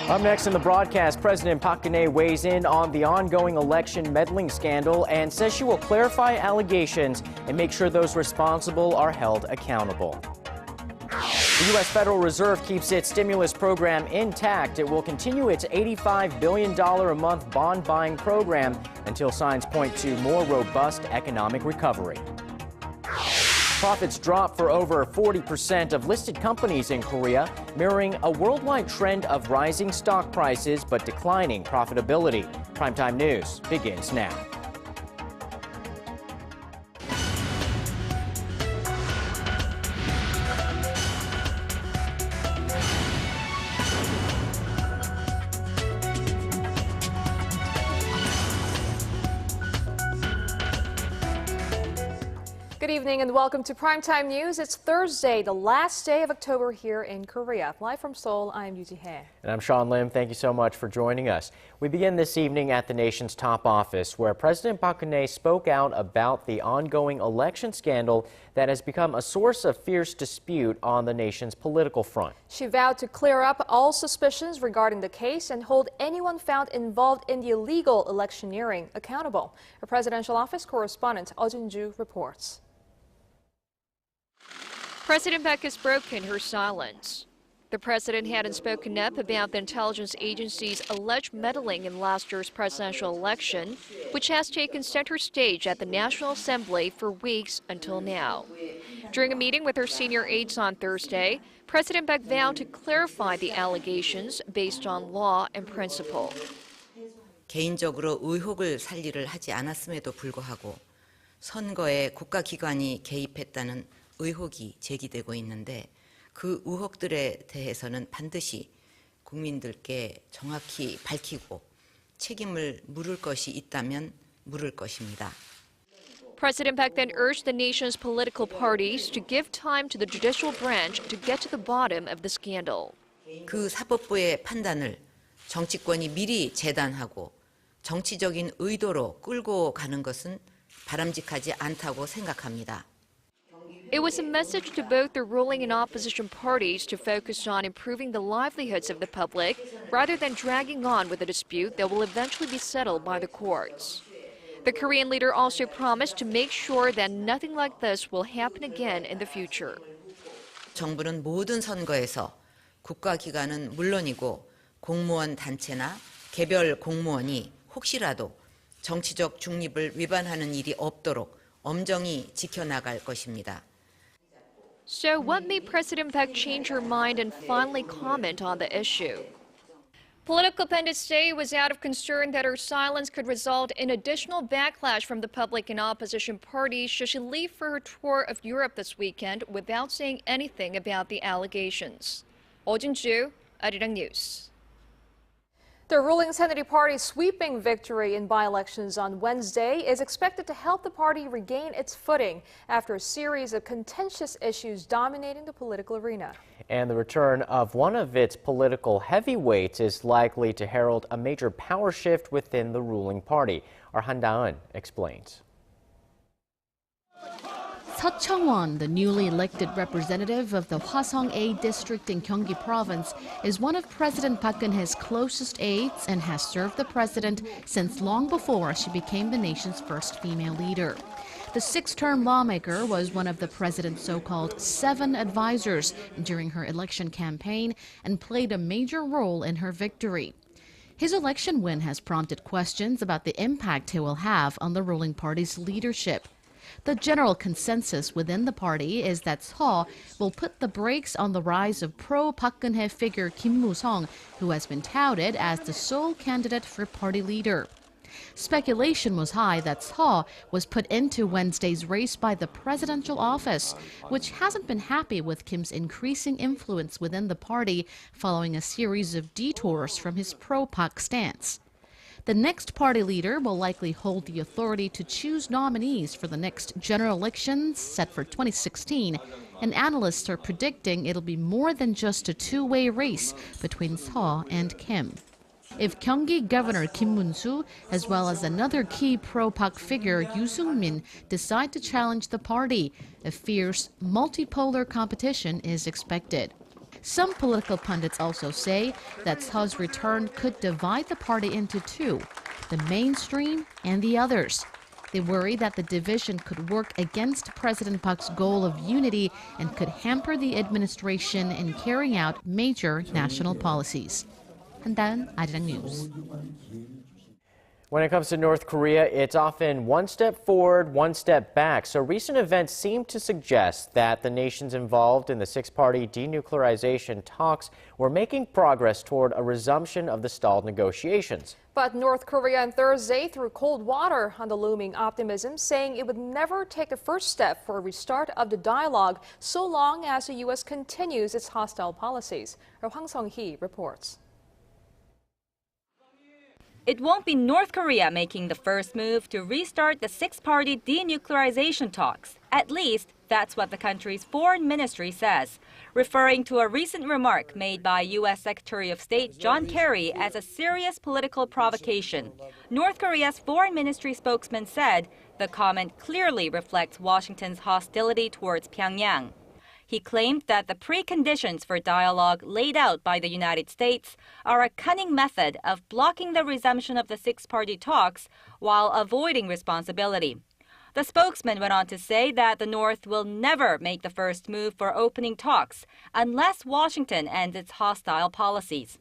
Up next in the broadcast, President Park Geun-hye weighs in on the ongoing election meddling scandal and says she will clarify allegations and make sure those responsible are held accountable. The U.S. Federal Reserve keeps its stimulus program intact. It will continue its $85 billion a month bond buying program until signs point to more robust economic recovery. Profits dropped for over 40% of listed companies in Korea, mirroring a worldwide trend of rising stock prices but declining profitability. Primetime News begins now. Good evening and welcome to Primetime News. It's Thursday, the last day of October here in Korea. Live from Seoul, I'm Yoo Ji-hye. And I'm Sean Lim. Thank you so much for joining us. We begin this evening at the nation's top office, where President Park Geun-hye spoke out about the ongoing election scandal that has become a source of fierce dispute on the nation's political front. She vowed to clear up all suspicions regarding the case and hold anyone found involved in the illegal electioneering accountable. Our presidential office correspondent Oh Jin-ju reports. President Park has broken her silence. The president hadn't spoken up about the intelligence agency's alleged meddling in last year's presidential election, which has taken center stage at the National Assembly for weeks until now. During a meeting with her senior aides on Thursday, President Park vowed to clarify the allegations based on law and principle. 개인적으로 의혹을 살리를 하지 않았음에도 불구하고 선거에 국가기관이 개입했다는 의혹이 제기되고 있는데 그 의혹들에 대해서는 반드시 국민들께 정확히 밝히고 책임을 물을 것이 있다면 물을 것입니다. President Park then urged the nation's political parties to give time to the judicial branch to get to the bottom of the scandal. 그 사법부의 판단을 정치권이 미리 재단하고 정치적인 의도로 끌고 가는 것은 바람직하지 않다고 생각합니다. It was a message to both the ruling and opposition parties to focus on improving the livelihoods of the public rather than dragging on with a dispute that will eventually be settled by the courts. The Korean leader also promised to make sure that nothing like this will happen again in the future. 정부는 모든 선거에서 국가기관은 물론이고 공무원 단체나 개별 공무원이 혹시라도 정치적 중립을 위반하는 일이 없도록 엄정히 지켜나갈 것입니다. So what made President Park change her mind and finally comment on the issue? Political pundits say it was out of concern that her silence could result in additional backlash from the public and opposition parties should she leave for her tour of Europe this weekend without saying anything about the allegations. Oh Jin-ju, Arirang News. The ruling Saenuri Party's sweeping victory in by-elections on Wednesday is expected to help the party regain its footing after a series of contentious issues dominating the political arena. And the return of one of its political heavyweights is likely to herald a major power shift within the ruling party. Our Han Da-eun explains. Seo Chung-won, the newly elected representative of the Hwasong-A district in Gyeonggi province, is one of President Park Geun-hye's closest aides and has served the president since long before she became the nation's first female leader. The six-term lawmaker was one of the president's so-called 7 advisors during her election campaign and played a major role in her victory. His election win has prompted questions about the impact he will have on the ruling party's leadership. The general consensus within the party is that Seo will put the brakes on the rise of pro-Park Geun-hye figure Kim Moo-sung, who has been touted as the sole candidate for party leader. Speculation was high that Seo was put into Wednesday's race by the presidential office, which hasn't been happy with Kim's increasing influence within the party following a series of detours from his pro-Park stance. The next party leader will likely hold the authority to choose nominees for the next general elections set for 2016, and analysts are predicting it'll be more than just a two-way race between Seo and Kim. If Gyeonggi Governor Kim Moon-soo, as well as another key pro-Park figure Yoo Sung-min, decide to challenge the party, a fierce, multipolar competition is expected. Some political pundits also say that Seo's return could divide the party into two, the mainstream and the others. They worry that the division could work against President Park's goal of unity and could hamper the administration in carrying out major national policies. 한다은 아리랑 뉴스. When it comes to North Korea, it's often one step forward, one step back. So recent events seem to suggest that the nations involved in the six-party denuclearization talks were making progress toward a resumption of the stalled negotiations. But North Korea on Thursday threw cold water on the looming optimism, saying it would never take a first step for a restart of the dialogue so long as the U.S. continues its hostile policies. Hwang Sung-hee reports. It won't be North Korea making the first move to restart the six-party denuclearization talks. At least, that's what the country's foreign ministry says, referring to a recent remark made by U.S. Secretary of State John Kerry as a serious political provocation. North Korea's foreign ministry spokesman said the comment clearly reflects Washington's hostility towards Pyongyang. He claimed that the preconditions for dialogue laid out by the United States are a cunning method of blocking the resumption of the six-party talks while avoiding responsibility. The spokesman went on to say that the North will never make the first move for opening talks unless Washington ends its hostile policies.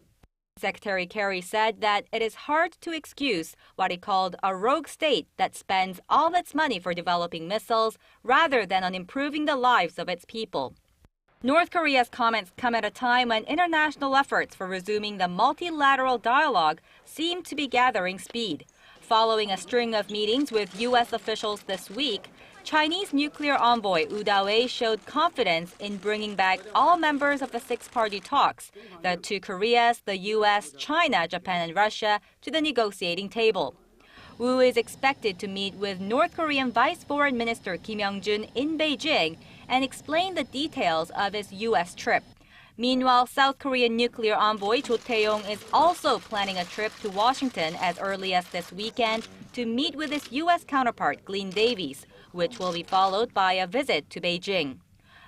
Secretary Kerry said that it is hard to excuse what he called a rogue state that spends all its money for developing missiles rather than on improving the lives of its people. North Korea's comments come at a time when international efforts for resuming the multilateral dialogue seem to be gathering speed. Following a string of meetings with U.S. officials this week, Chinese nuclear envoy Wu Dawei showed confidence in bringing back all members of the six-party talks, the two Koreas, the U.S., China, Japan, and Russia, to the negotiating table. Wu is expected to meet with North Korean Vice Foreign Minister Kim Young-jun in Beijing and explain the details of his U.S. trip. Meanwhile, South Korean nuclear envoy Cho Tae-yong is also planning a trip to Washington as early as this weekend to meet with his U.S. counterpart Glenn Davies, which will be followed by a visit to Beijing.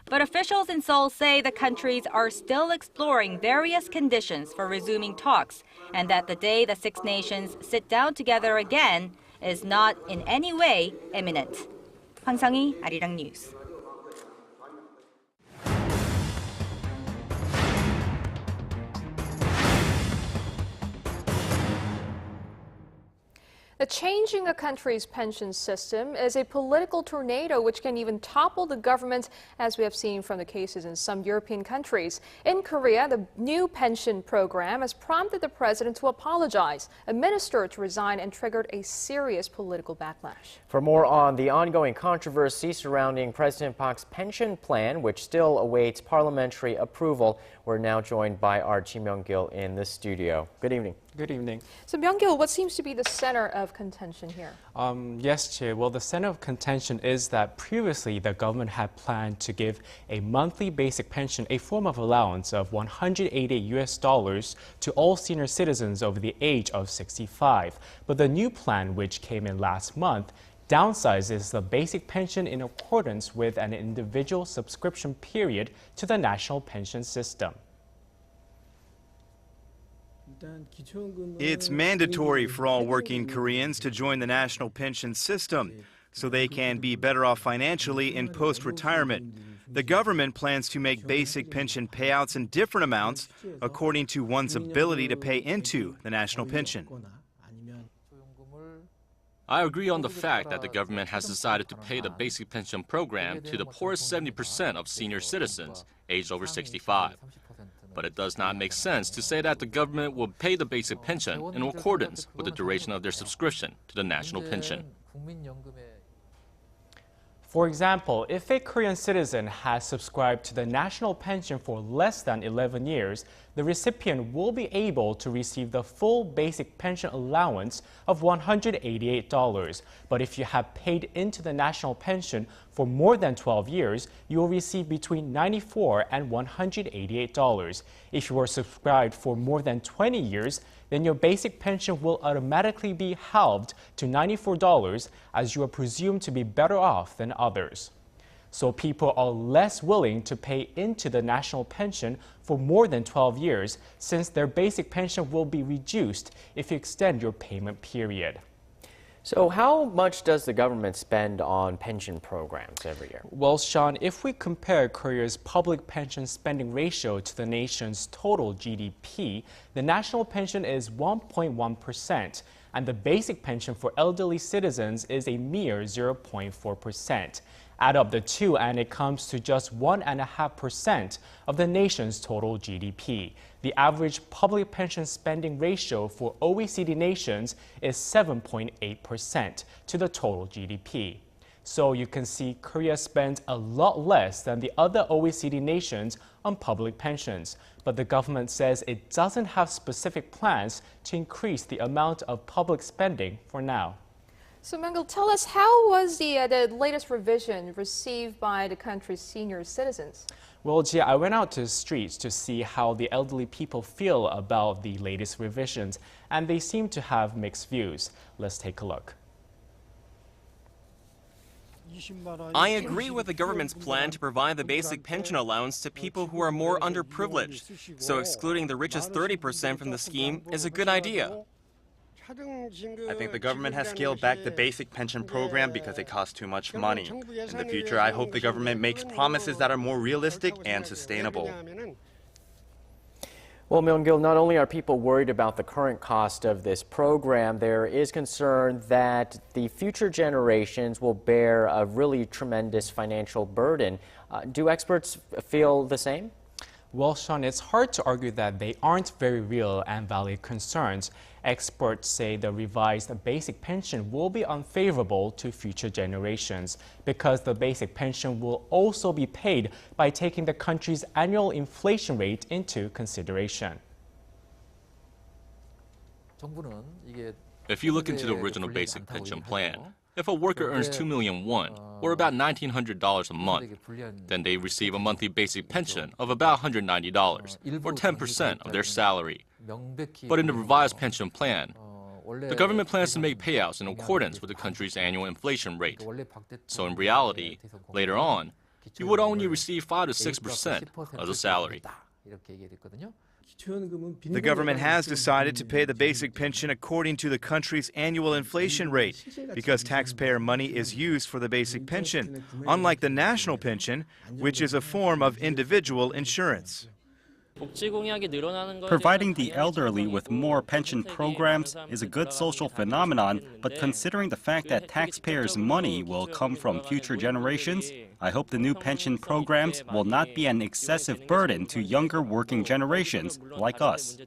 But officials in Seoul say the countries are still exploring various conditions for resuming talks, and that the day the six nations sit down together again is not in any way imminent. Hwang Sung-hee, Arirang News. The changing a country's pension system is a political tornado which can even topple the government, as we have seen from the cases in some European countries. In Korea, the new pension program has prompted the president to apologize, a minister to resign, and triggered a serious political backlash. For more on the ongoing controversy surrounding President Park's pension plan, which still awaits parliamentary approval, we're now joined by our Ji Myung-gil in the studio. Good evening. Good evening. So, Myung-gil, what seems to be the center of contention here? Yes, Chair. Well, the center of contention is that previously the government had planned to give a monthly basic pension, a form of allowance of $180 to all senior citizens over the age of 65. But the new plan, which came in last month, downsizes the basic pension in accordance with an individual subscription period to the national pension system. It's mandatory for all working Koreans to join the national pension system so they can be better off financially in post-retirement. The government plans to make basic pension payouts in different amounts according to one's ability to pay into the national pension. I agree on the fact that the government has decided to pay the basic pension program to the poorest 70% of senior citizens aged over 65. But it does not make sense to say that the government will pay the basic pension in accordance with the duration of their subscription to the national pension. For example, if a Korean citizen has subscribed to the national pension for less than 11 years, the recipient will be able to receive the full basic pension allowance of $188. But if you have paid into the national pension for more than 12 years, you will receive between $94 and $188. If you are subscribed for more than 20 years, then your basic pension will automatically be halved to $94, as you are presumed to be better off than others. So people are less willing to pay into the national pension for more than 12 years since their basic pension will be reduced if you extend your payment period. So how much does the government spend on pension programs every year? Well, Sean, if we compare Korea's public pension spending ratio to the nation's total GDP, the national pension is 1.1%, and the basic pension for elderly citizens is a mere 0.4%. Add up the two and it comes to just 1.5% of the nation's total GDP. The average public pension spending ratio for OECD nations is 7.8% to the total GDP. So you can see Korea spends a lot less than the other OECD nations on public pensions. But the government says it doesn't have specific plans to increase the amount of public spending for now. So, Mengel, tell us, how was the latest revision received by the country's senior citizens? Well, Jia, I went out to the streets to see how the elderly people feel about the latest revisions, and they seem to have mixed views. Let's take a look. I agree with the government's plan to provide the basic pension allowance to people who are more underprivileged, so excluding the richest 30% from the scheme is a good idea. I think the government has scaled back the basic pension program because it costs too much money. In the future, I hope the government makes promises that are more realistic and sustainable. Well, Myung-gil, not only are people worried about the current cost of this program, there is concern that the future generations will bear a really tremendous financial burden. Do experts feel the same? Well, Sean, it's hard to argue that they aren't very real and valid concerns. Experts say the revised basic pension will be unfavorable to future generations because the basic pension will also be paid by taking the country's annual inflation rate into consideration. If you look into the original basic pension plan, if a worker earns 2 million won, or about $1,900 a month, then they receive a monthly basic pension of about $190, or 10% of their salary. But in the revised pension plan, the government plans to make payouts in accordance with the country's annual inflation rate. So in reality, later on, you would only receive 5 to 6% of the salary. The government has decided to pay the basic pension according to the country's annual inflation rate because taxpayer money is used for the basic pension, unlike the national pension, which is a form of individual insurance. Providing the elderly with more pension programs is a good social phenomenon, but considering the fact that taxpayers' money will come from future generations, I hope the new pension programs will not be an excessive burden to younger working generations like us.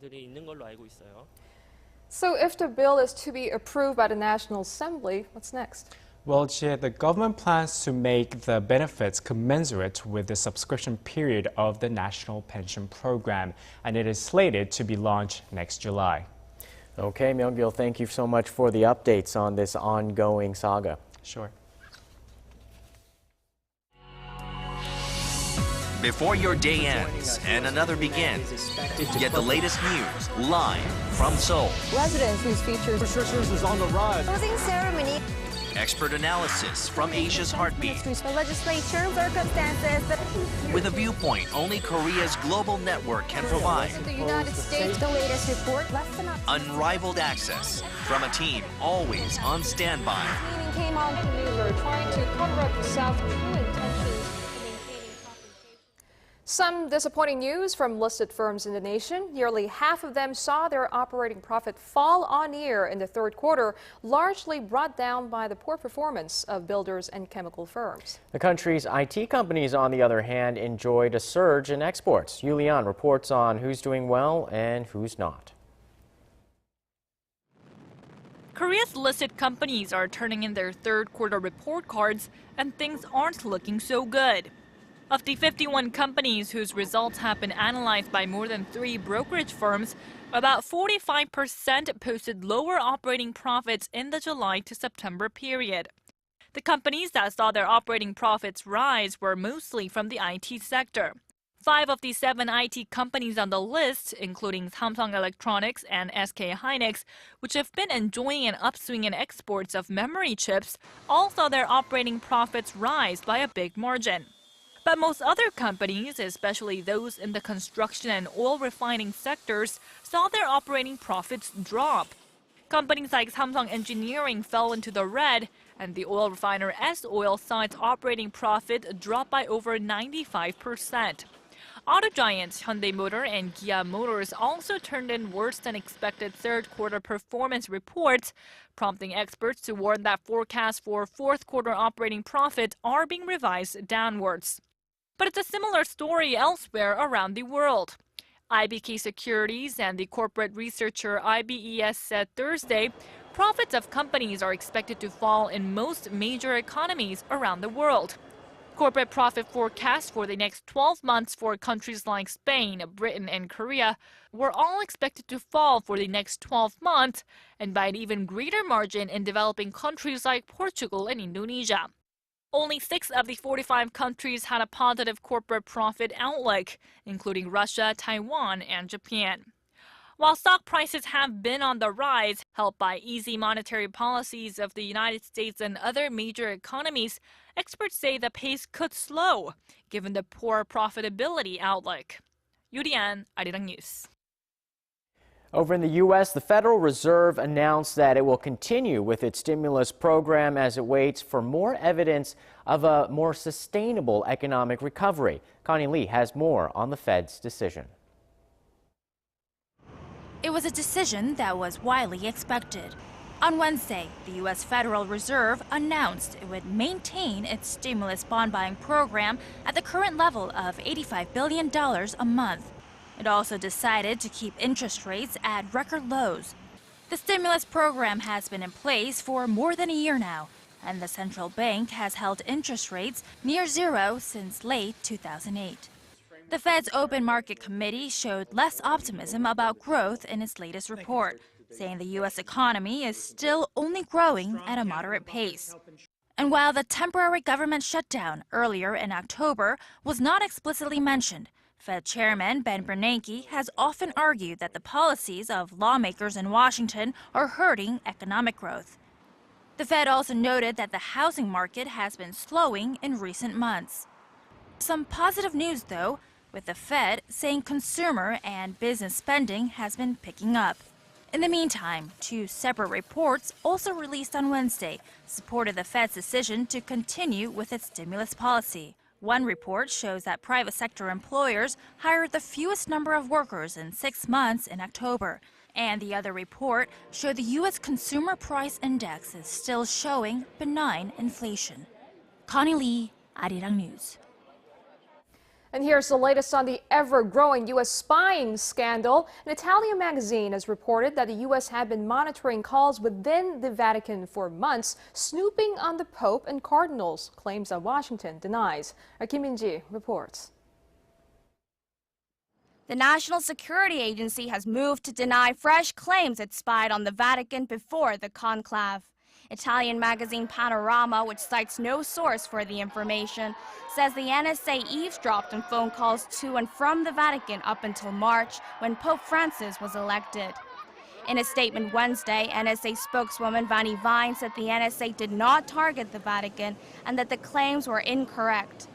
So if the bill is to be approved by the National Assembly, what's next? Well, Jia, the government plans to make the benefits commensurate with the subscription period of the National Pension Program, and it is slated to be launched next July. Okay, Myung-gil, thank you so much for the updates on this ongoing saga. Sure. Before your day ends and another begins, get the latest news live from Seoul. Residents whose features is on the rise. closing ceremony. Expert analysis from Asia's heartbeat. The legislature circumstances. With a viewpoint only Korea's global network can provide. The United States, the latest report, less than Unrivaled access from a team always on standby. Meaning came on to news are trying to cover up the South's true intentions in maintaining confrontation. Some disappointing news from listed firms in the nation. Nearly half of them saw their operating profit fall on year in the third quarter, largely brought down by the poor performance of builders and chemical firms. The country's IT companies, on the other hand, enjoyed a surge in exports. Yu Lian reports on who's doing well and who's not. Korea's listed companies are turning in their third quarter report cards, and things aren't looking so good. Of the 51 companies whose results have been analyzed by more than 3 brokerage firms, about 45% posted lower operating profits in the July to September period. The companies that saw their operating profits rise were mostly from the IT sector. 5 of the 7 IT companies on the list, including Samsung Electronics and SK Hynix, which have been enjoying an upswing in exports of memory chips, all saw their operating profits rise by a big margin. But most other companies, especially those in the construction and oil refining sectors, saw their operating profits drop. Companies like Samsung Engineering fell into the red, and the oil refiner S-Oil saw its operating profit drop by over 95%. Auto giants Hyundai Motor and Kia Motors also turned in worse than expected third-quarter performance reports, prompting experts to warn that forecasts for fourth-quarter operating profits are being revised downwards. But it's a similar story elsewhere around the world. IBK Securities and the corporate researcher IBES said Thursday, profits of companies are expected to fall in most major economies around the world. Corporate profit forecasts for the next 12 months for countries like Spain, Britain, and Korea were all expected to fall for the next 12 months, and by an even greater margin in developing countries like Portugal and Indonesia. Only 6 of the 45 countries had a positive corporate profit outlook, including Russia, Taiwan, and Japan. While stock prices have been on the rise, helped by easy monetary policies of the United States and other major economies, experts say the pace could slow, given the poor profitability outlook. Yurian, Arirang News. Over in the U.S., the Federal Reserve announced that it will continue with its stimulus program as it waits for more evidence of a more sustainable economic recovery. Connie Lee has more on the Fed's decision. It was a decision that was widely expected. On Wednesday, the U.S. Federal Reserve announced it would maintain its stimulus bond buying program at the current level of $85 billion a month. It also decided to keep interest rates at record lows. The stimulus program has been in place for more than a year now, and the central bank has held interest rates near zero since late 2008. The Fed's Open Market Committee showed less optimism about growth in its latest report, saying the U.S. economy is still only growing at a moderate pace. And while the temporary government shutdown earlier in October was not explicitly mentioned, Fed Chairman Ben Bernanke has often argued that the policies of lawmakers in Washington are hurting economic growth. The Fed also noted that the housing market has been slowing in recent months. Some positive news, though, with the Fed saying consumer and business spending has been picking up. In the meantime, 2 separate reports also released on Wednesday supported the Fed's decision to continue with its stimulus policy. One report shows that private sector employers hired the fewest number of workers in 6 months in October. And the other report showed the U.S. Consumer Price Index is still showing benign inflation. Connie Lee, Arirang News. And here's the latest on the ever-growing U.S. spying scandal. An Italian magazine has reported that the U.S. had been monitoring calls within the Vatican for months, snooping on the Pope and cardinals, claims that Washington denies. Kim Min-ji reports. The National Security Agency has moved to deny fresh claims it spied on the Vatican before the conclave. Italian magazine Panorama, which cites no source for the information, says the NSA eavesdropped on phone calls to and from the Vatican up until March, when Pope Francis was elected. In a statement Wednesday, NSA spokeswoman Vanny Vine said the NSA did not target the Vatican and that the claims were incorrect.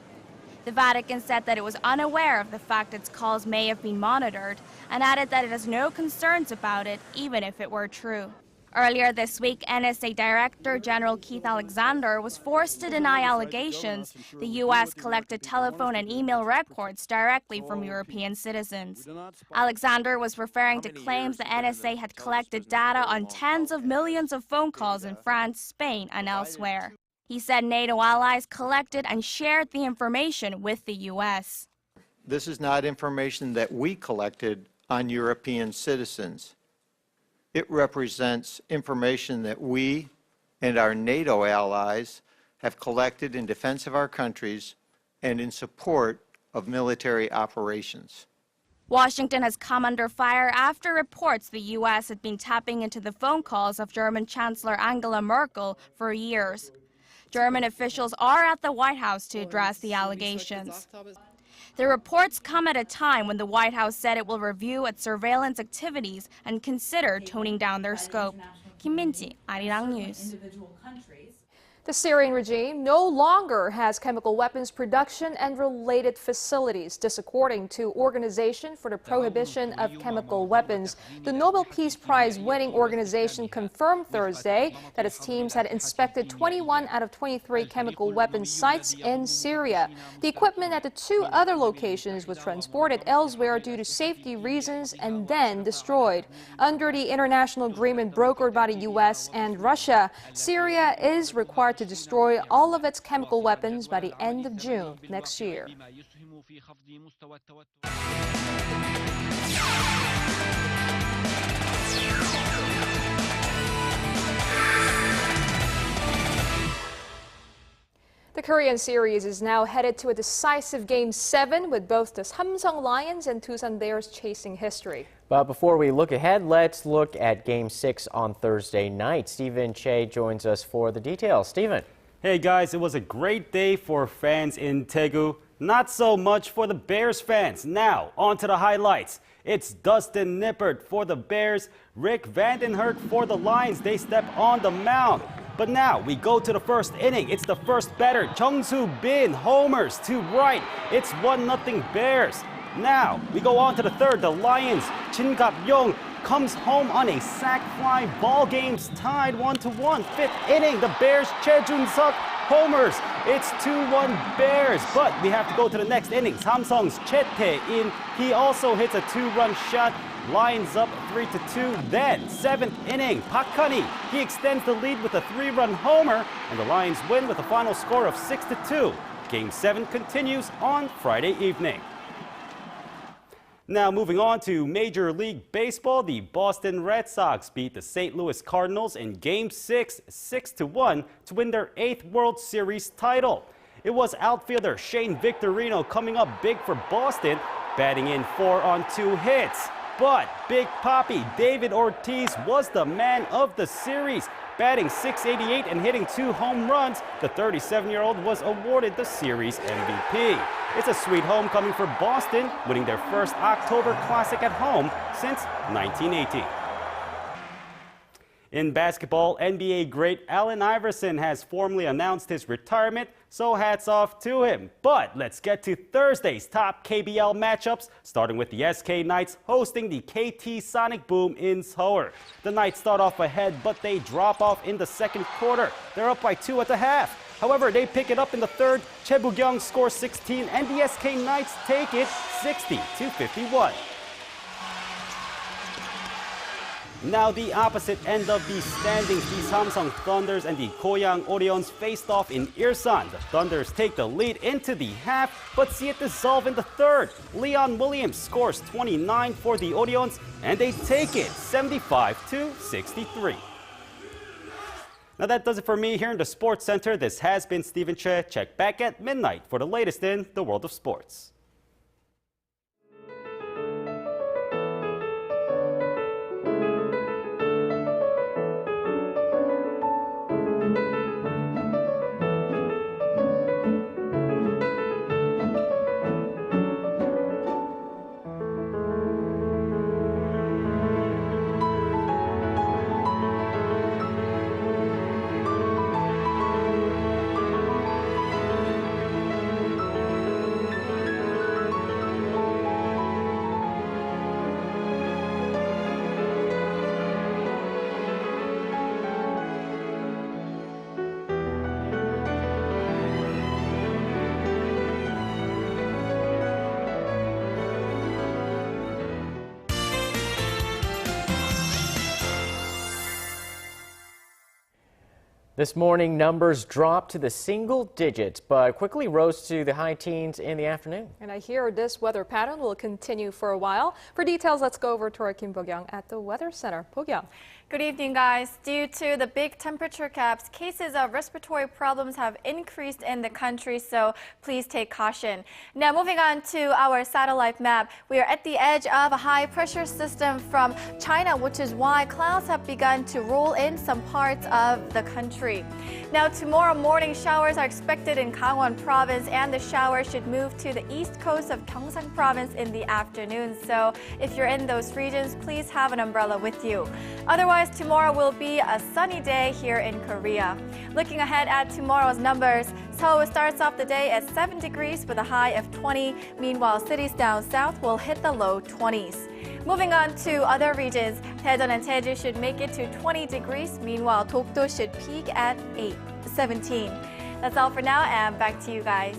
The Vatican said that it was unaware of the fact its calls may have been monitored and added that it has no concerns about it, even if it were true. Earlier this week, NSA Director General Keith Alexander was forced to deny allegations the U.S. collected telephone and email records directly from European citizens. Alexander was referring to claims the NSA had collected data on tens of millions of phone calls in France, Spain, and elsewhere. He said NATO allies collected and shared the information with the U.S. This is not information that we collected on European citizens. It represents information that we and our NATO allies have collected in defense of our countries and in support of military operations. Washington has come under fire after reports the U.S. had been tapping into the phone calls of German Chancellor Angela Merkel for years. German officials are at the White House to address the allegations. The reports come at a time when the White House said it will review its surveillance activities and consider toning down their scope. Kim Min-ji, Arirang News. The Syrian regime no longer has chemical weapons production and related facilities. This according to Organization for the Prohibition of Chemical Weapons. The Nobel Peace Prize winning organization confirmed Thursday that its teams had inspected 21 out of 23 chemical weapons sites in Syria. The equipment at the 2 other locations was transported elsewhere due to safety reasons and then destroyed. Under the international agreement brokered by the U.S. and Russia, Syria is required to destroy all of its chemical weapons by the end of June next year. The Korean series is now headed to a decisive Game 7 with both the Samsung Lions and Tusan Bears chasing history. But before we look ahead, let's look at Game 6 on Thursday night. Stephen Che joins us for the details. Stephen. Hey guys, it was a great day for fans in Daegu. Not so much for the Bears fans. Now, on to the highlights. It's Dustin Nippert for the Bears, Rick Vandenhert for the Lions. They step on the mound. But now we go to the first inning. It's the first batter, Jung Soo Bin, homers to right. It's 1-0 Bears. Now we go on to the third. The Lions, Chin Gap-yong comes home on a sac fly. Ball game's tied 1-1. Fifth inning, the Bears, Choi Jun-suk homers. It's 2-1 Bears. But we have to go to the next inning. Samsung's Choi Tae-in, he also hits a 2-run shot. Lions up 3-2. Then, seventh inning, Park Hwan-hee, he extends the lead with a 3-run homer, and the Lions win with a final score of 6-2. Game 7 continues on Friday evening. Now moving on to Major League Baseball, the Boston Red Sox beat the St. Louis Cardinals in Game 6, 6-1 to win their 8th World Series title. It was outfielder Shane Victorino coming up big for Boston, batting in 4 on 2 hits. But Big Papi David Ortiz was the man of the series. Batting .688 and hitting 2 home runs, the 37-year-old was awarded the series MVP. It's a sweet homecoming for Boston, winning their first October Classic at home since 1918. In basketball, NBA great Allen Iverson has formally announced his retirement, so hats off to him. But let's get to Thursday's top KBL matchups, starting with the SK Knights hosting the KT Sonic Boom in Seoul. The Knights start off ahead, but they drop off in the second quarter. They're up by 2 at the half. However, they pick it up in the third. Choi Bu-kyung scores 16, and the SK Knights take it 60-51. Now the opposite end of the standings, the Samsung Thunders and the Goyang Orions faced off in Ilsan. The Thunders take the lead into the half, but see it dissolve in the third. Leon Williams scores 29 for the Orions, and they take it 75-63. Now that does it for me here in the Sports Center. This has been Stephen Che. Check back at midnight for the latest in the world of sports. This morning, numbers dropped to the single digits, but quickly rose to the high teens in the afternoon. And I hear this weather pattern will continue for a while. For details, let's go over to our Kim Bo-kyung at the Weather Center. Bo-kyung. Good evening, guys. Due to the big temperature gaps, cases of respiratory problems have increased in the country, so please take caution. Now, moving on to our satellite map, we are at the edge of a high pressure system from China, which is why clouds have begun to roll in some parts of the country. free. Now tomorrow morning showers are expected in Gangwon province, and the showers should move to the east coast of Gyeongsang province in the afternoon. So if you're in those regions, please have an umbrella with you. Otherwise, tomorrow will be a sunny day here in Korea. Looking ahead at tomorrow's numbers, Seoul starts off the day at 7 degrees with a high of 20. Meanwhile, cities down south will hit the low 20s. Moving on to other regions, Daejeon and Jeju should make it to 20 degrees. Meanwhile, Dokdo should peak at 17. That's all for now, and back to you guys.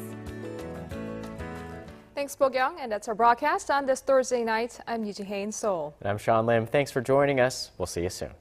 Thanks, Bo-kyung, and that's our broadcast on this Thursday night. I'm Yoo Ji-hae in Seoul. And I'm Sean Lim. Thanks for joining us. We'll see you soon.